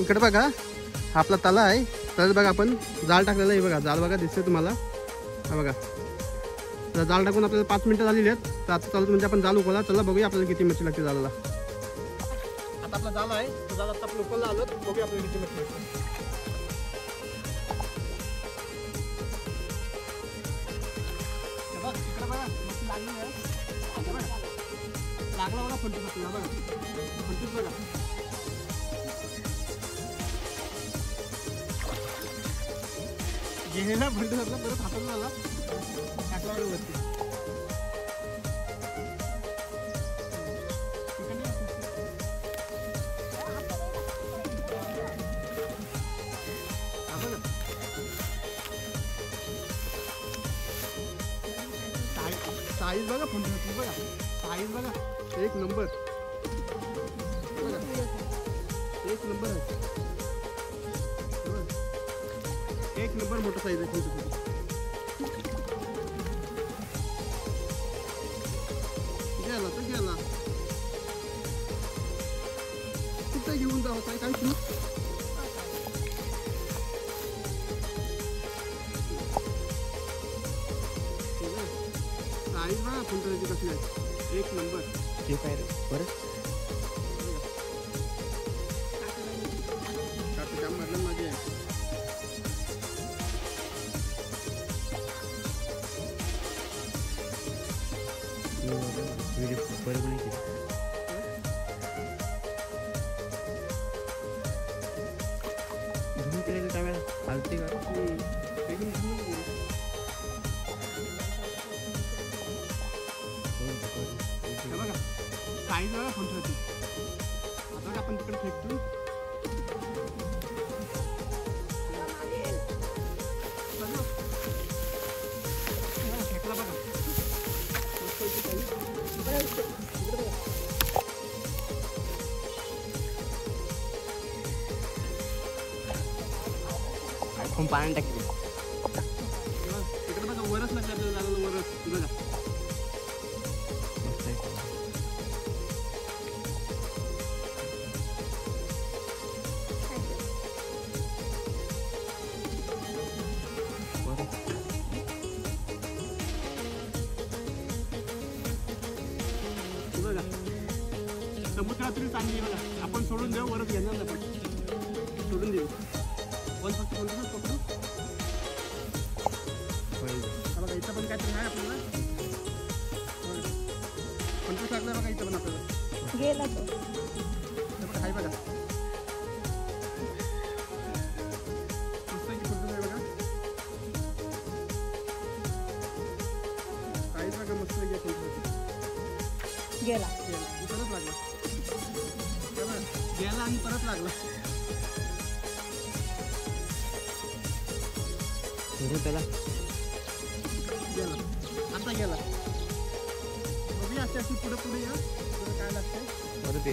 इकडे बघा हा आपला तला आहे. तर बघा आपण जाळ टाकलेला आहे. बघा जाळ बघा दिसते तुम्हाला. हा बघा तर जाळ टाकून आपल्याला 5 मिनिटं झालेली आहेत. तर आता चालतं म्हणजे आपण जाळ उकळला. चला बघूया आपल्याला किती मच्छी लागते जाळाला. आता आपला जाळ आहे. तो जाळ आता आपण उकळला आलो. बघूया आपल्याला किती मच्छी लागते. लागला बघा फंटूस आपल्याला. बघा फंटूस बघा. गेलेला फंटूस आपला परत हातात झाला. टाकला वरती. साईज बघा फंटूस बघा. साईज बघा एक नंबर. एक नंबर आहे. एक नंबर मोठा साईज आहे फंटूस. गेला तर गेला. कुठं घेऊन जावं काय काय तू. साईज बघा फंटूसची कशी आहे. एक नंबर. ठीक आहे रे. बरं काम मारलं माझे. बरोबर नाही केलं. धुवून केलेलं त्यावेळेला चालते का. बघा साईज बघा फोन ठेवते. आता आपण तिकडे फेकतो. फेकला बघा. खूप पाणी टाकते. तिकडे बघा वरच लागलं आपल्याला. झालं वरच बघा. समुद्रात तरी चांगली बघा. आपण सोडून देऊ वरच घेणार ना. पण सोडून देऊ. वन फक्त पकडू. बघा इथं पण काहीतरी आहे आपल्याला. पंचवीस लागला बघा इथं पण आपल्याला. गेला बघा आहे बघा. मस्त आहे बघा. काहीच बघा मस्त गेला. परत लागला. गेला आणि परत लागला. त्याला गेला. आता गेला. बघूया अशी पुढे पुढे या. काय लागतंय परत ते.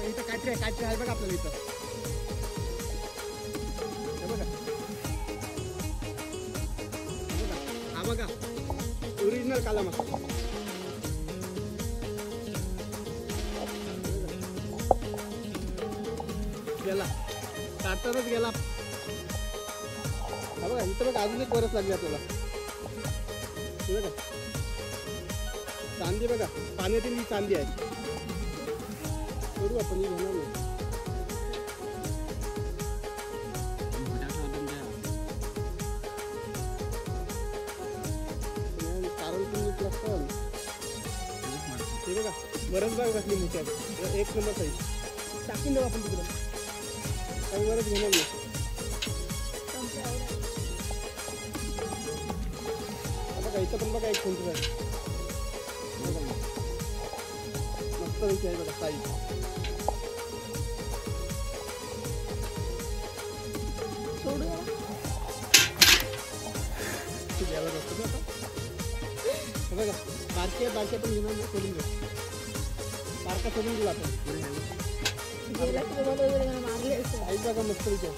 इथं काहीतरी आहे बघा आपल्याला इथं. बघा हा बघा ओरिजिनल काला मासा. गेला. काढतानाच गेला. हा बघा इथं बघा अजून एक बरंच लागली आपल्याला. बघा चांदी बघा. पाण्यातील ही चांदी आहे. करू आपण घेणार नाही. कारण पण ते बघा बरंच बाग बसली मोठी आहे. एक नंबर साईज. टाकून देऊ आपण तिकडं. काही बरंच घेणार नाही. बघा इथं पण बघा एक कोणतं आहे. मस्त पैकी आहे बघा साईज. बघा बारक्या पण घेऊन सोडून देऊ. बारका सोडून देऊ आपण. साईज बघा मस्त पैकी आहे.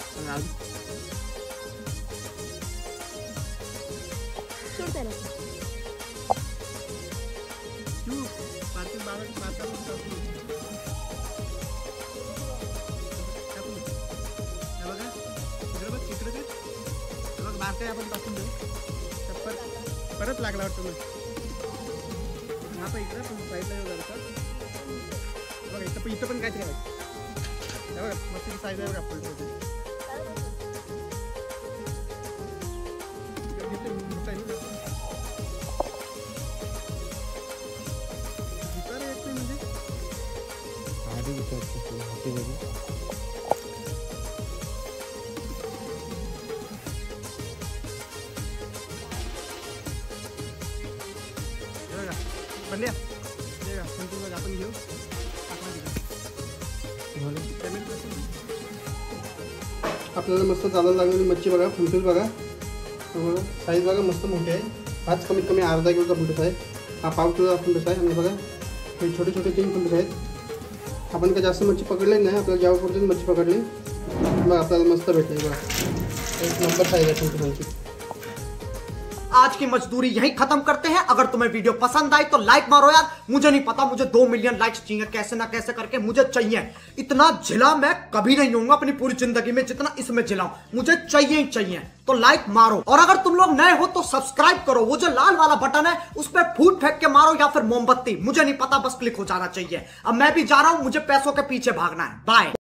मारते आपण टाकून देऊ. परत लागला वाटतं मग. आता इकडे पण साईडला येऊ जरा बघा. इथं पण काहीतरी आहे बघा. मस्त साईज आहे बघा. फुल बंड्या आपण घेऊ. आपल्याला मस्त चालायला लागलेली मच्छी बघा. फुलटूस बघा. साईज बघा मस्त मोठी आहे. हाच कमीत कमी अर्धा किलोचा फुलटूस आहे. हा पाव किलोचा फुलटूस आहे. आणि बघा हे छोटे छोटे 3 फुलटूस आहेत. आपण काय जास्त मच्छी पकडली नाही. आपल्याला जेव्हा मच्छी पकडली मग आपल्याला मस्त भेटली बघा. एक नंबर साईज आहे फुलटूसांची. आज की मजदूरी यहीं खत्म करते हैं। अगर तुम्हें वीडियो पसंद आई तो लाइक मारो यार। मुझे नहीं पता, मुझे 2 मिलियन लाइक्स चाहिए, कैसे ना कैसे करके मुझे चाहिए। इतना झिला मैं कभी नहीं होऊंगा अपनी पूरी जिंदगी में जितना इसमें झिलाऊं। मुझे चाहिए ही चाहिए, तो लाइक मारो। और अगर तुम लोग नए हो तो सब्सक्राइब करो। वो जो लाल वाला बटन है उस पर फूट फेंक के मारो या फिर मोमबत्ती, मुझे नहीं पता, बस क्लिक हो जाना चाहिए। अब मैं भी जा रहा हूं, मुझे पैसों के पीछे भागना है। बाय।